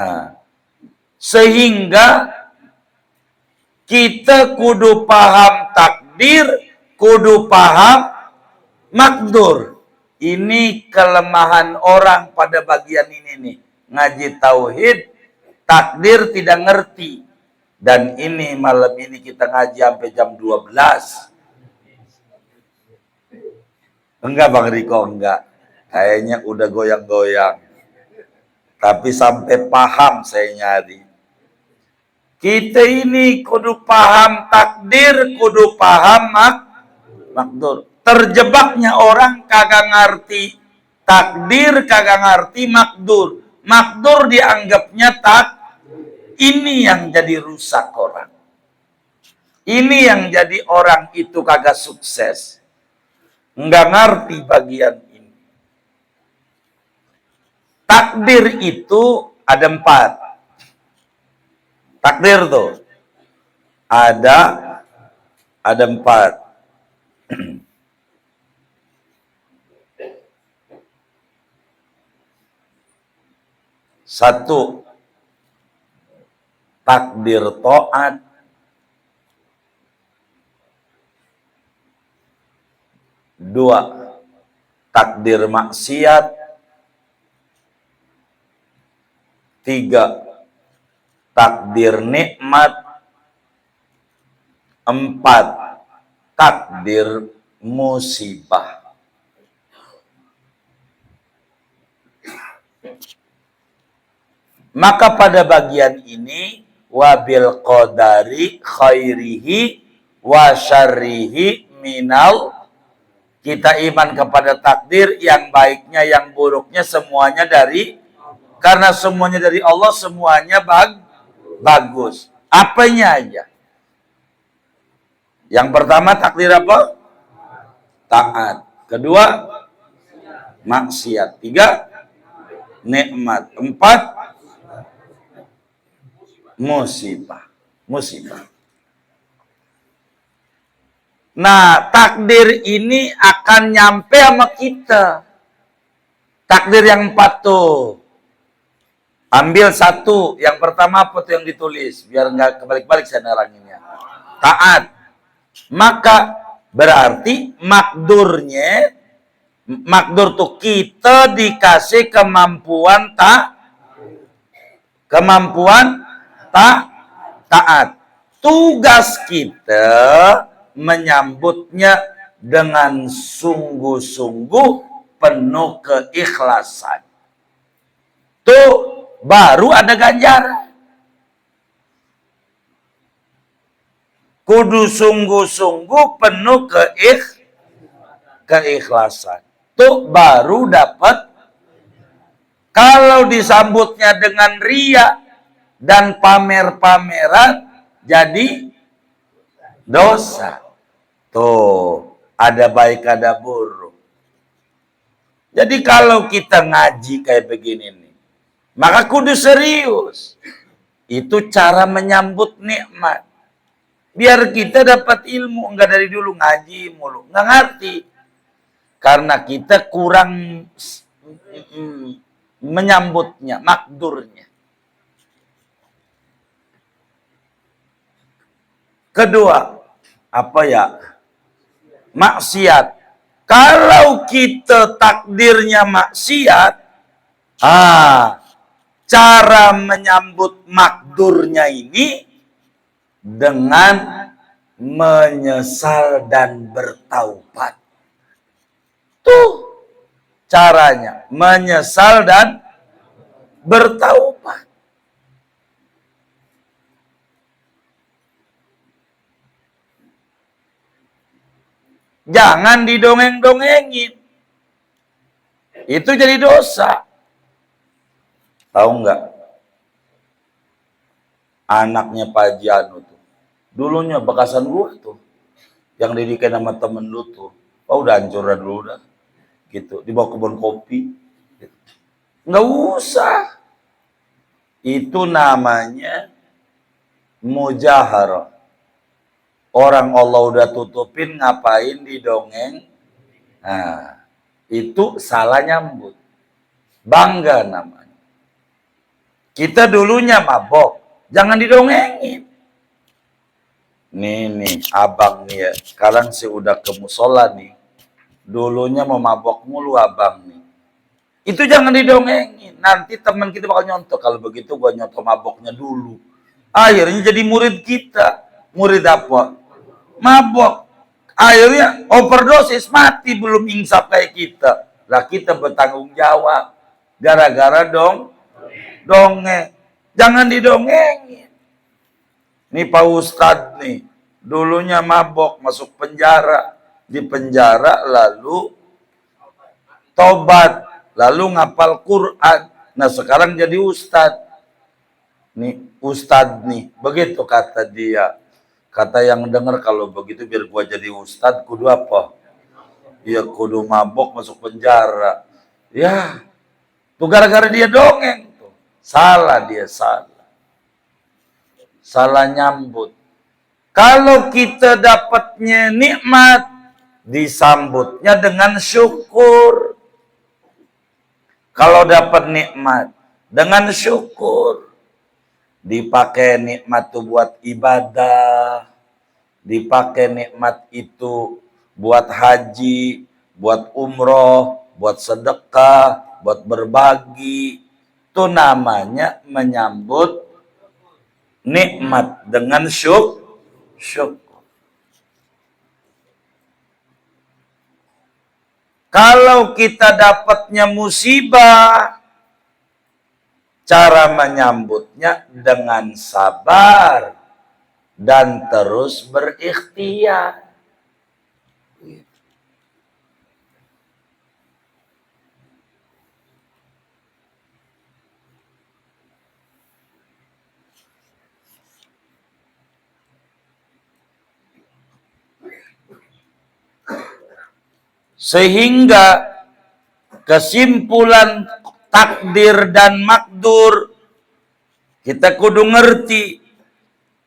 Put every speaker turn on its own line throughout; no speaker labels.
Nah, sehingga kita kudu paham takdir, kudu paham makdur. Ini kelemahan orang pada bagian ini nih. Ngaji tauhid, takdir tidak ngerti. Dan ini malam ini kita ngaji sampai jam 12. Enggak Bang Riko, enggak. Kayaknya udah goyang-goyang. Tapi sampai paham saya nyari. Kita ini kudu paham takdir, kudu paham makdur. Terjebaknya orang kagak ngerti takdir, kagak ngerti makdur. Makdur dianggapnya ini yang jadi rusak orang. Ini yang jadi orang itu kagak sukses. Nggak ngerti bagian ini. Takdir itu ada 4. Takdir tuh ada 4. Satu, takdir taat. 2, takdir maksiat. 3, takdir nikmat. 4, takdir musibah. Maka pada bagian ini wabil qadari khairihi wa syarrihi minal, kita iman kepada takdir, yang baiknya yang buruknya semuanya dari, karena semuanya dari Allah, semuanya bagus. Apanya aja. Yang pertama takdir apa? Taat. Kedua maksiat. 3 nikmat. 4 musibah. Nah, takdir ini akan nyampe sama kita. Takdir yang 4 tuh. Ambil 1. Yang pertama apa tuh yang ditulis? Biar nggak kebalik-balik saya neranginnya. Taat. Maka berarti makdur tuh kita dikasih kemampuan taat. Tugas kita menyambutnya dengan sungguh-sungguh, penuh keikhlasan. Tuh baru ada ganjaran. Kudu sungguh-sungguh, penuh keikhlasan. Tuh baru dapat. Kalau disambutnya dengan ria dan pamer-pameran, jadi dosa. Tuh, ada baik ada buruk. Jadi kalau kita ngaji kayak begini nih, maka kudu serius. Itu cara menyambut nikmat. Biar kita dapat ilmu, enggak dari dulu ngaji mulu, enggak ngerti. Karena kita kurang menyambutnya, makdurnya. Kedua, apa ya? Maksiat. Kalau kita takdirnya maksiat, cara menyambut makdurnya ini dengan menyesal dan bertaubat. Tuh caranya, menyesal dan bertaubat. Jangan didongeng-dongengin. Itu jadi dosa. Tahu nggak? Anaknya Pak Janu tuh. Dulunya bekasan gua tuh. Yang didikan sama temen lu tuh. Oh udah hancur dulu udah. Gitu. Dibawa kebun kopi. Gitu. Nggak usah. Itu namanya mujaharah. Orang Allah udah tutupin, ngapain didongeng? Nah, itu salah nyambut. Bangga namanya. Kita dulunya mabok, jangan didongengin. Nih, abang nih ya, sekarang sih udah ke musola nih. Dulunya mau mabok mulu abang nih. Itu jangan didongengin. Nanti teman kita bakal nyontoh. Kalau begitu gua nyontoh maboknya dulu. Akhirnya jadi murid kita. Murid apa? Mabok. Akhirnya overdosis, mati belum insaf kayak kita. Lah kita bertanggung jawab. Gara-gara dongeng. Jangan didongengin. Nih Pak Ustadz nih, dulunya mabok, masuk penjara. Di penjara lalu tobat, lalu ngapal Quran. Nah sekarang jadi ustadz. Nih ustadz nih, begitu kata dia. Kata yang dengar, kalau begitu biar gua jadi ustadz, kudu apa? Ya kudu mabok masuk penjara. Ya, tuh gara-gara dia dongeng. Tuh. Salah dia, salah. Salah nyambut. Kalau kita dapatnya nikmat, disambutnya dengan syukur. Kalau dapat nikmat, dengan syukur. Dipakai nikmat itu buat ibadah. Dipakai nikmat itu buat haji, buat umroh, buat sedekah, buat berbagi. Itu namanya menyambut nikmat dengan syukur. Kalau kita dapatnya musibah, cara menyambutnya dengan sabar dan terus berikhtiar. Sehingga kesimpulan takdir dan makdur, kita kudu ngerti,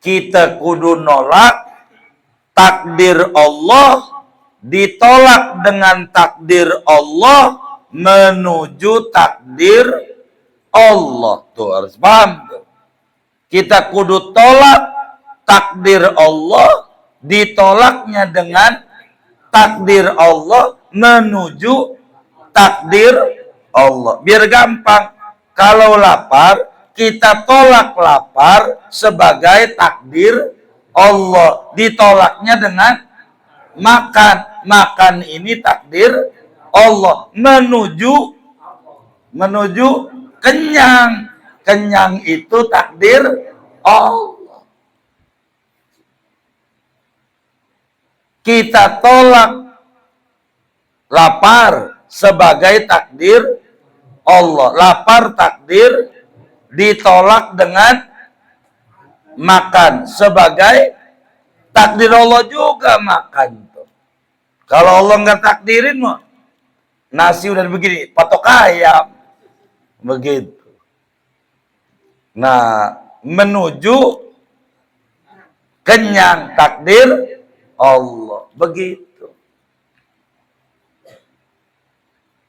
kita kudu nolak takdir Allah, ditolak dengan takdir Allah menuju takdir Allah. Tuh harus paham tuh. Kita kudu tolak takdir Allah, ditolaknya dengan takdir Allah menuju takdir Allah. Biar gampang. Kalau lapar, kita tolak lapar sebagai takdir Allah. Ditolaknya dengan makan. Makan ini takdir Allah. Menuju kenyang. Kenyang itu takdir Allah. Kita tolak lapar sebagai takdir Allah. Lapar takdir, ditolak dengan makan sebagai takdir Allah juga makan. Kalau Allah nggak takdirin mah nasi udah begini, patok ayam. Begitu. Nah, menuju kenyang takdir Allah. Begitu.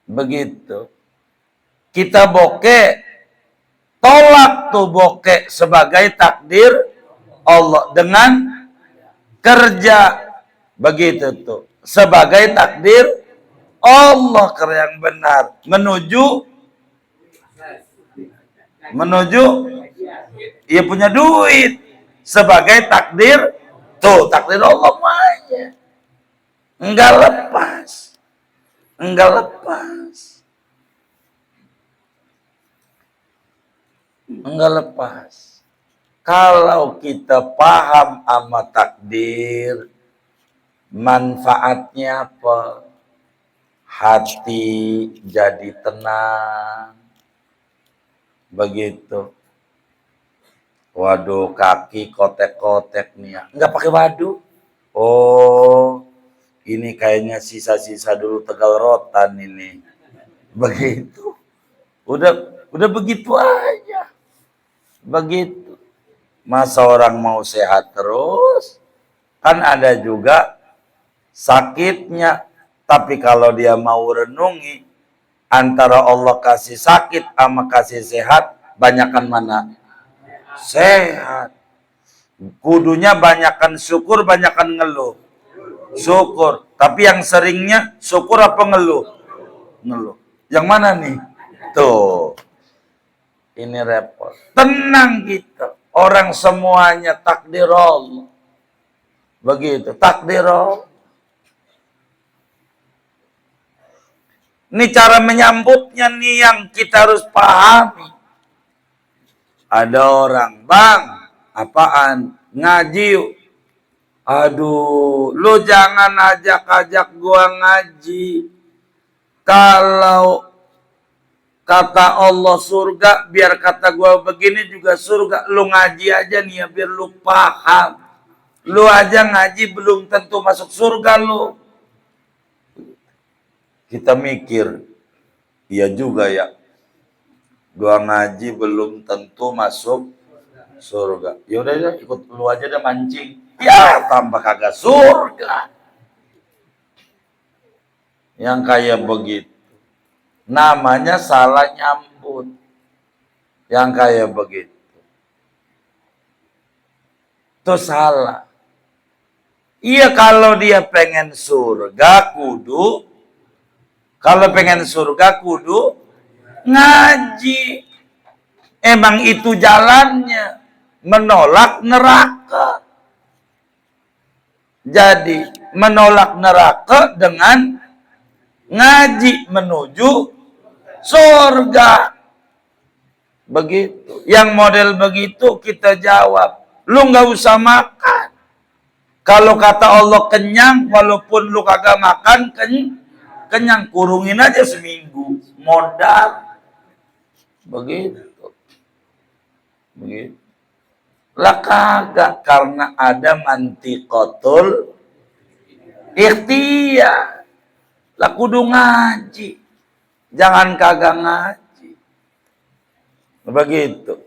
Begitu. Kita bokeh, tolak tuh bokeh sebagai takdir Allah dengan kerja. Begitu tuh. Sebagai takdir Allah, kerja yang benar. Menuju ia punya duit sebagai takdir. Tuh takdir Allah aja. Enggak lepas. Kalau kita paham sama takdir, manfaatnya apa? Hati jadi tenang. Begitu. Waduh, kaki kotek-kotek nih ya. Enggak pakai waduh. Oh, ini kayaknya sisa-sisa dulu Tegal Rotan ini. Begitu. Udah begitu aja. Begitu. Masa orang mau sehat terus? Kan ada juga sakitnya. Tapi kalau dia mau renungi, antara Allah kasih sakit sama kasih sehat, Banyakan mana? Sehat. Kudunya banyakan syukur, banyakan ngeluh. Syukur. Tapi yang seringnya syukur apa ngeluh? Ngeluh. Yang mana nih? Tuh. Ini repot. Tenang kita. Orang semuanya takdir Allah. Begitu. Takdir Allah. Ini cara menyambutnya nih yang kita harus pahami. Ada orang, bang, apaan? Ngaji yuk. Aduh, lu jangan ajak-ajak gua ngaji. Kalau kata Allah surga, biar kata gua begini juga surga. Lu ngaji aja nih ya, biar lu paham. Lu aja ngaji belum tentu masuk surga lu. Kita mikir, iya juga ya. Gua ngaji belum tentu masuk surga. Ya udah ikut lu aja deh mancing. Ya tambah kagak surga. Yang kayak begitu namanya salah nyambut. Yang kayak begitu itu salah. Iya, kalau dia pengen surga kudu, kalau pengen surga kudu ngaji. Emang itu jalannya, menolak neraka. Jadi menolak neraka dengan ngaji menuju surga. Begitu. Yang model begitu kita jawab, lu nggak usah makan. Kalau kata Allah kenyang, walaupun lu kagak makan, kenyang, kurungin aja seminggu. Modal. Begitu. Begitu. Lah kagak, karena ada mantiqatul ikhtiar. Lah kudu ngaji. Jangan kagak ngaji. Begitu.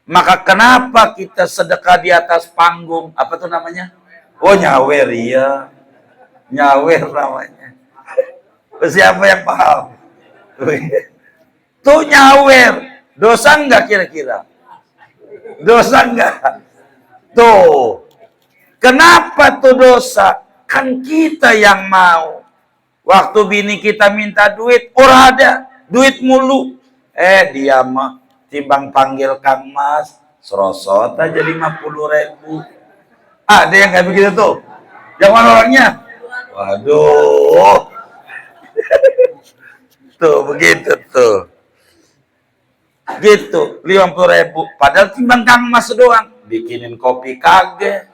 Maka kenapa kita sedekah di atas panggung? Apa tuh namanya? Oh, nyawer, iya. Nyawer namanya. Siapa yang paham? Tuh nyawer. Dosa enggak kira-kira? Dosa enggak? Tuh. Kenapa tuh dosa? Kan kita yang mau. Waktu bini kita minta duit, orang ada. Duit mulu. Dia mah timbang panggil Kang Mas, serosot aja 50.000. Ada yang kayak begitu tuh. Yang mana orangnya? Waduh. Tuh, begitu tuh. Gitu, 50.000. Padahal timbang Kang Mas doang. Bikinin kopi kagak,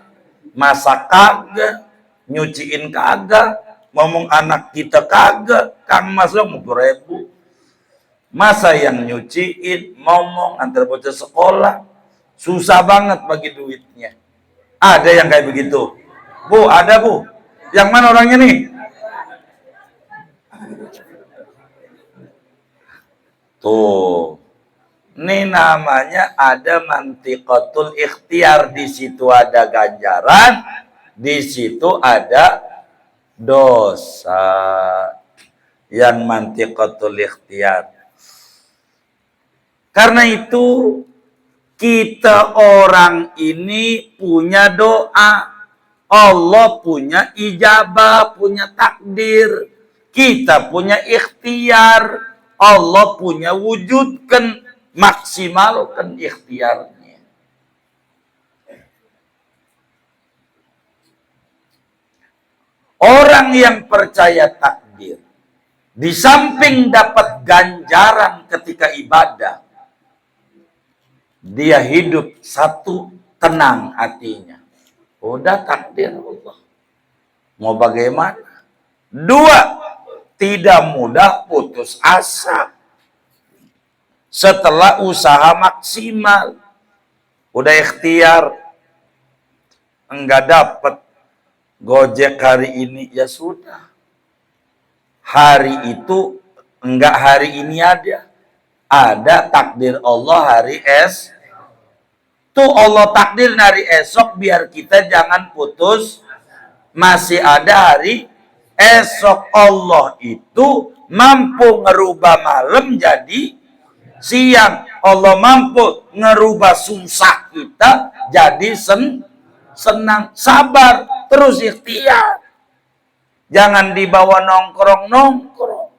masak kagak, nyuciin kagak, ngomong anak kita kagak. Kang Mas doang 50.000. Masa yang nyuciin, ngomong, antar bocah sekolah, susah banget bagi duitnya. Ada yang kayak begitu. Bu, ada bu. Yang mana orangnya nih? Tuh. Ini namanya ada mantiqatul ikhtiar. Di situ ada ganjaran, di situ ada dosa. Yang mantiqatul ikhtiar. Karena itu kita orang ini punya doa. Allah punya ijabah, punya takdir. Kita punya ikhtiar. Allah punya wujudkan, maksimalkan ikhtiarnya. Orang yang percaya takdir, di samping dapat ganjaran ketika ibadah, dia hidup satu, tenang hatinya. Udah takdir Allah. Mau bagaimana? Dua, tidak mudah putus asa. Setelah usaha maksimal, udah ikhtiar, enggak dapat Gojek hari ini, ya sudah. Hari itu enggak hari ini ada. Ada takdir Allah hari tuh Allah takdir hari esok biar kita jangan putus. Masih ada hari esok. Allah itu mampu ngerubah malam jadi siang. Allah mampu ngerubah susah kita jadi senang. Sabar, terus ikhtiar. Jangan dibawa nongkrong-nongkrong.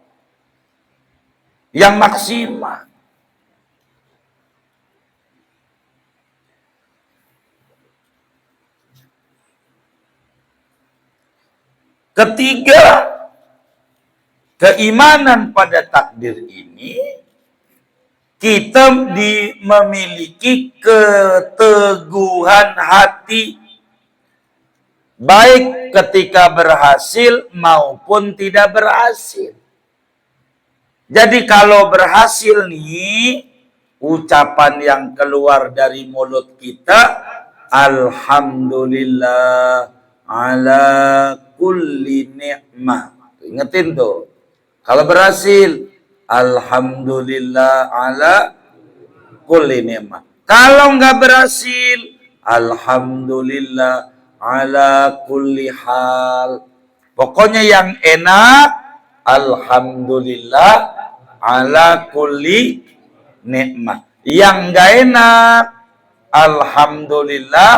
Yang maksimal. Ketiga, keimanan pada takdir ini, kita memiliki keteguhan hati, baik ketika berhasil maupun tidak berhasil. Jadi kalau berhasil nih, ucapan yang keluar dari mulut kita, Alhamdulillah ala kulli ni'mah. Ingetin tuh. Kalau berhasil, Alhamdulillah ala kulli ni'mah. Kalau nggak berhasil, Alhamdulillah ala kulli hal. Pokoknya yang enak, Alhamdulillah ala kulli ni'mah. Yang nggak enak, Alhamdulillah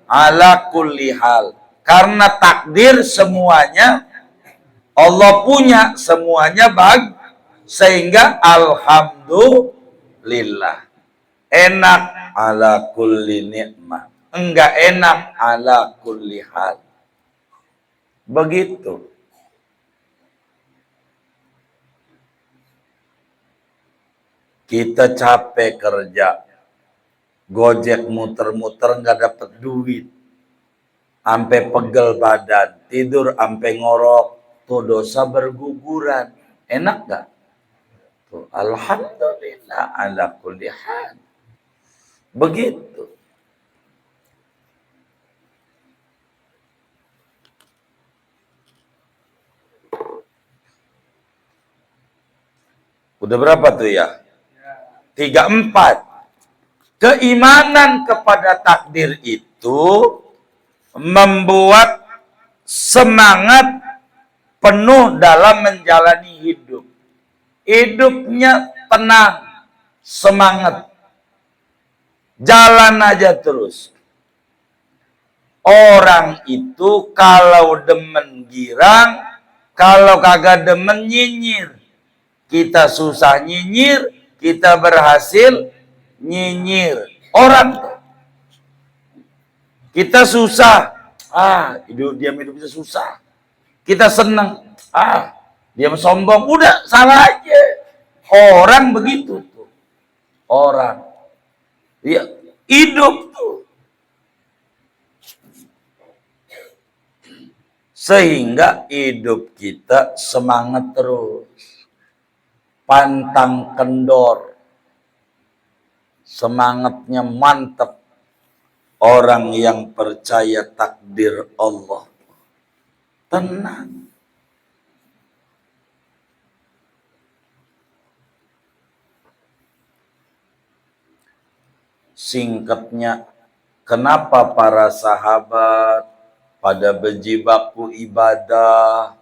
ala kulli hal. Karena takdir semuanya Allah punya, semuanya sehingga alhamdulillah. Enak ala kulli ni'mah, enggak enak ala kulli hal. Begitu. Kita capek kerja, Gojek muter-muter nggak dapet duit, ampe pegel badan, tidur ampe ngorok, tuh dosa berguguran. Enak gak? Tuh, Alhamdulillah ala kulli hal. Begitu. Udah berapa tuh ya? 3, 4. Keimanan kepada takdir itu membuat semangat penuh dalam menjalani hidup. Hidupnya tenang, semangat. Jalan aja terus. Orang itu kalau demen girang, kalau kagak demen nyinyir. Kita susah nyinyir, kita berhasil nyinyir. Orang kita susah, hidupnya susah. Kita senang, dia sombong, udah salah aja. Orang begitu tuh. Orang. Ya, hidup tuh. Sehingga hidup kita semangat terus. Pantang kendor. Semangatnya mantap. Orang yang percaya takdir Allah. Tenang. Singkatnya, kenapa para sahabat pada berjibaku ibadah?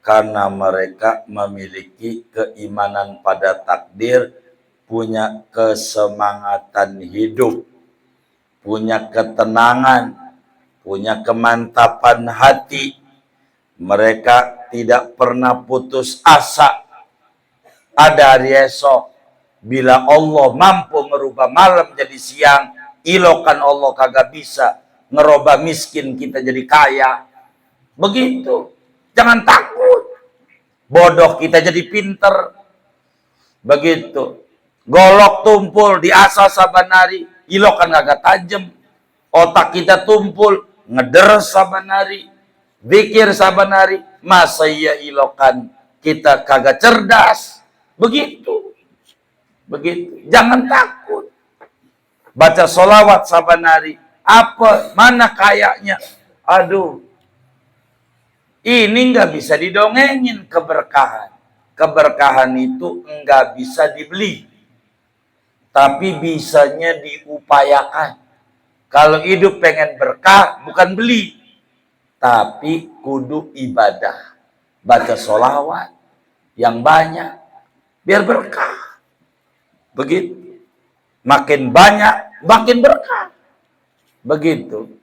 Karena mereka memiliki keimanan pada takdir, punya kesemangatan hidup, punya ketenangan, punya kemantapan hati. Mereka tidak pernah putus asa. Ada hari esok, bila Allah mampu merubah malam jadi siang, ilokan Allah kagak bisa ngerubah miskin kita jadi kaya. Begitu. Jangan takut. Bodoh kita jadi pinter. Begitu. Golok tumpul diasah saban hari, ilokan kagak tajem. Otak kita tumpul, ngeder saban hari, zikir saban hari, masa iya ilokan kita kagak cerdas. Begitu. Begitu. Jangan takut. Baca sholawat saban hari. Apa? Mana kayaknya? Aduh. Ini nggak bisa didongengin keberkahan. Keberkahan itu nggak bisa dibeli. Tapi bisanya diupayakan. Kalau hidup pengen berkah, bukan beli. Tapi kudu ibadah. Baca sholawat yang banyak. Biar berkah. Begitu. Makin banyak, makin berkah. Begitu.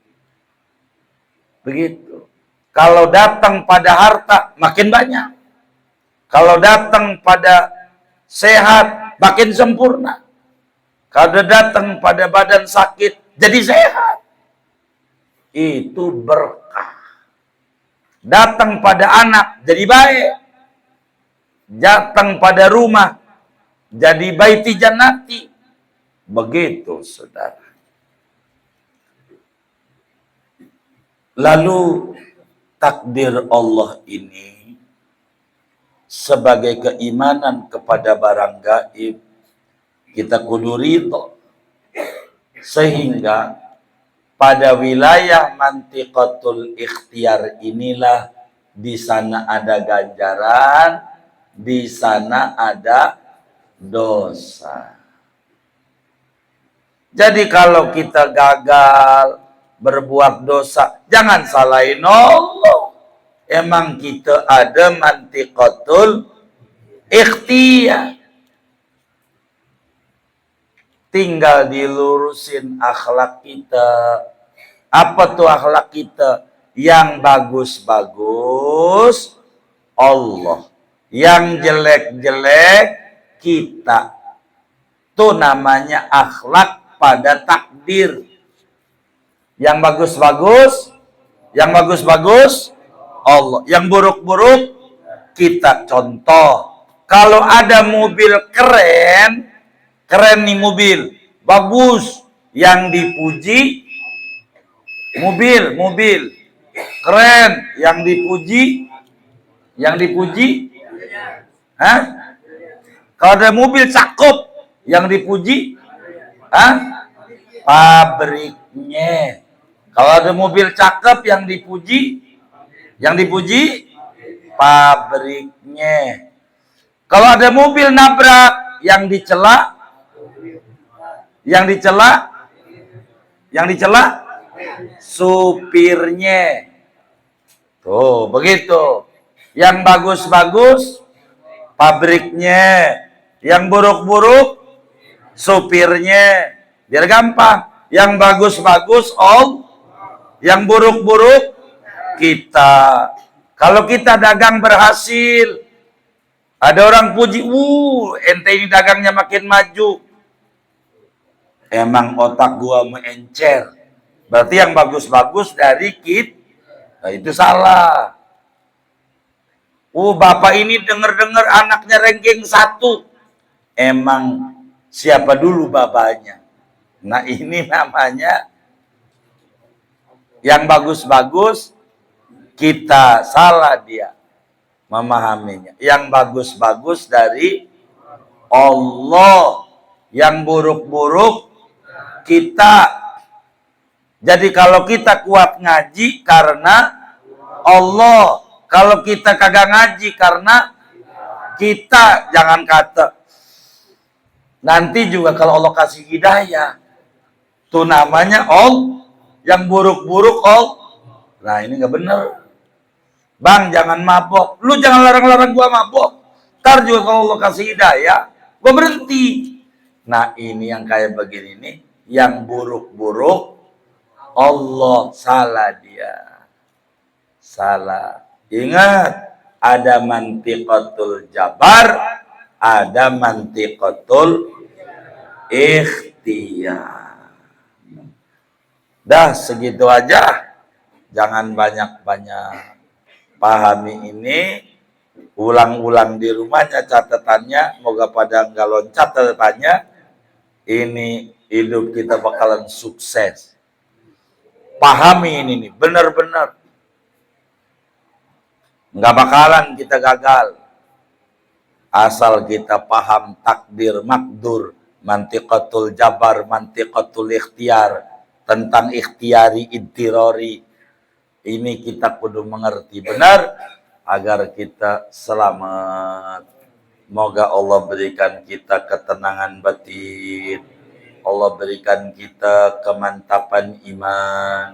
Begitu. Kalau datang pada harta, makin banyak. Kalau datang pada sehat, makin sempurna. Kalau datang pada badan sakit, jadi sehat. Itu berkah. Datang pada anak, jadi baik. Datang pada rumah, jadi baiti jannati. Begitu, saudara. Lalu takdir Allah ini sebagai keimanan kepada barang gaib, kita kudu ridho. Sehingga pada wilayah mantiqatul ikhtiar inilah, di sana ada ganjaran, di sana ada dosa. Jadi kalau kita gagal berbuat dosa, jangan salahin Allah. Emang kita ada mantiqatul ikhtiar. Tinggal dilurusin akhlak kita. Apa tuh akhlak kita? Yang bagus-bagus Allah. Yang jelek-jelek kita. Itu namanya akhlak pada takdir. Yang bagus-bagus Allah. Yang buruk-buruk kita. Contoh, kalau ada mobil keren nih mobil, bagus, yang dipuji mobil keren, yang dipuji, hah? Kalau ada mobil cakep, yang dipuji, hah? Pabriknya. Kalau ada mobil cakep, yang dipuji, pabriknya. Kalau ada mobil nabrak, yang dicela, supirnya. Tuh, begitu. Yang bagus-bagus pabriknya, yang buruk-buruk supirnya. Biar gampang. Yang bagus-bagus yang buruk-buruk kita. Kalau kita dagang berhasil, ada orang puji, ente ini dagangnya makin maju. Emang otak gua mengencer. Berarti yang bagus-bagus dari kita. Nah, itu salah. Bapak ini denger-denger anaknya ranking 1. Emang siapa dulu bapaknya? Nah, ini namanya yang bagus-bagus kita, salah dia memahaminya. Yang bagus-bagus dari Allah, yang buruk-buruk kita. Jadi kalau kita kuat ngaji karena Allah, kalau kita kagak ngaji karena kita, jangan kata nanti juga kalau Allah kasih hidayah, tuh namanya Allah, yang buruk-buruk Allah. Nah, ini nggak bener. Bang, jangan mabok. Lu jangan larang-larang gua mabok. Ntar juga kalau Allah kasih hidayah, gua berhenti. Nah, ini yang kayak begini nih, yang buruk-buruk Allah, salah dia. Salah. Ingat, ada mantiqatul jabar, ada mantiqatul ikhtiar. Dah, segitu aja. Jangan banyak-banyak. Pahami ini, ulang-ulang di rumahnya catatannya, moga pada nggak loncat catatannya. Ini hidup kita bakalan sukses. Pahami ini nih, benar-benar. Nggak bakalan kita gagal. Asal kita paham takdir makdur, mantiqatul jabar, mantiqatul ikhtiar, tentang ikhtiari, intirori. Ini kita kudu mengerti benar agar kita selamat. Moga Allah berikan kita ketenangan batin. Allah berikan kita kemantapan iman.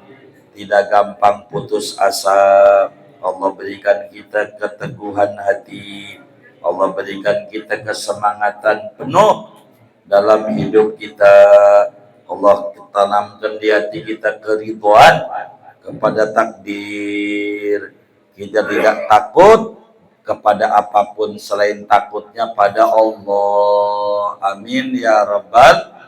Tidak gampang putus asa. Allah berikan kita keteguhan hati. Allah berikan kita kesemangatan penuh dalam hidup kita. Allah tanamkan di hati kita keridhaan kepada takdir. Kita tidak takut kepada apapun selain takutnya pada Allah. Amin ya rabbal